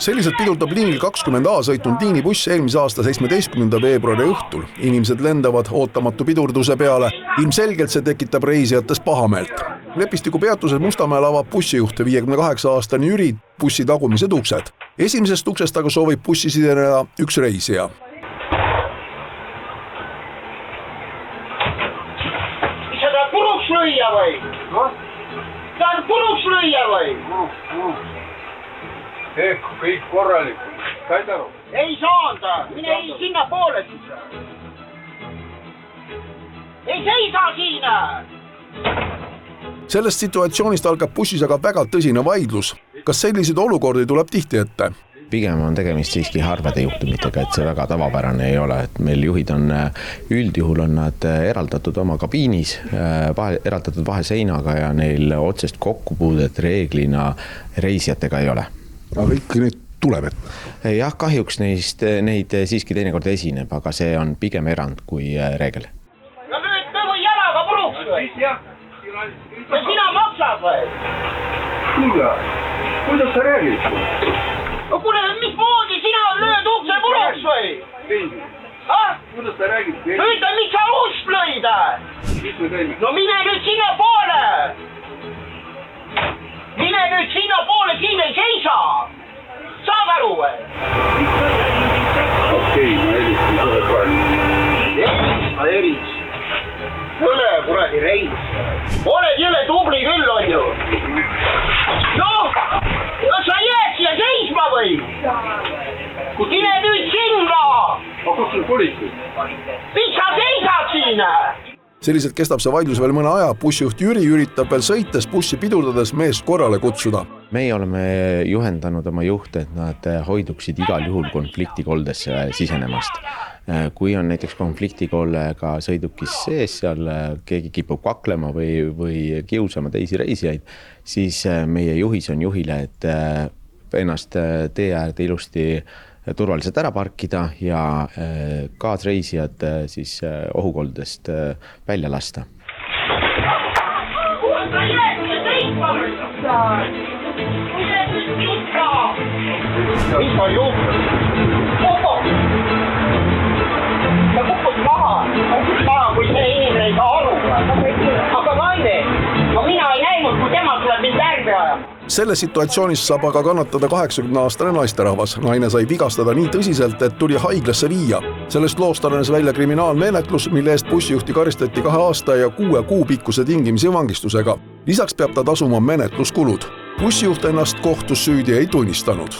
Selliselt pidurdab liinil 20 sõitnud liinibuss eelmise aasta 17. veebruari õhtul. Inimesed lendavad ootamatu pidurduse peale. Ilmselgelt see tekitab reisijates pahameelt. Lepistiku peatuses Mustamäel avab bussijuht 58-aastane Jüri bussi tagumised uksed. Esimesest uksest aga soovib bussi sideneda üks reisija. Sa tahad puruks lüüa või? Tahad puruks lüüa või? Kõik korralikult. Said aru? Ei saanda. Mine sinna poole siis. Ei seisa siin! Sellest situatsioonist algab bussis aga väga tõsine vaidlus. Kas selliseid olukordi tuleb tihti ette? Pigem on tegemist siiski harvade juhtumitega, et see väga tavapärane ei ole. Et meil juhid on üldjuhul on nad eraldatud oma kabiinis, eraldatud vaheseinaga ja neil otsest kokkupuudet reeglina reisijatega ei ole. Aga ikka neid tuleb ette? Jah, kahjuks neid siiski teinekord esineb, aga see on pigem erand kui reegel. Ja nüüd tõvu jalaga puruks või? Ja sina maksad või? Kuule, kuidas sa räägid? No kuule, mismoodi sina lööd ukse puruks või? Kuidas sa räägid? Ütle, mis sa ust lõid? No mine nüüd sinna poole! Mine nüüd sinna poole, siin ei seisa! Saad aru või? Okei, ma eristin sulle kohe. Eris. Õle kuradi reis. Oled jõle tubli küll on ju. Noh, sa jääd siia seisma või? Mine nüüd sinna! Aga kus on politsei? Mis sa seisad siin? Selliselt kestab see vaidlus veel mõne aja. Bussijuht Jüri üritab veel sõites bussi pidurdades meest korrale kutsuda. Meie oleme juhendanud oma juhte, et nad hoiduksid igal juhul konfliktikoldesse sisenemast. Kui on näiteks konfliktikollega sõidukis sees, seal keegi kipub kaklema või kiusama teisi reisijaid, siis meie juhis on juhile, et ennast tee äärde ilusti turvaliselt ära parkida ja kaasreisijad siis ohukoldest välja lasta. Mis on juhtunud? Ta kukud maha, kui see inimene ei saa aru. Aga naine, no mina ei näinud, kui tema tuleb mind närvi ajama. Selles situatsioonis saab aga kannatada 80-aastane naisterahvas. Naine sai vigastada nii tõsiselt, et tuli haiglasse viia. Sellest loost arenes välja kriminaalmenetlus, mille eest bussijuhti karistati 2 aasta ja 6 kuu pikkuse tingimisi vangistusega. Lisaks peab ta tasuma menetluskulud. Bussijuht ennast kohtus süüdi ei tunnistanud.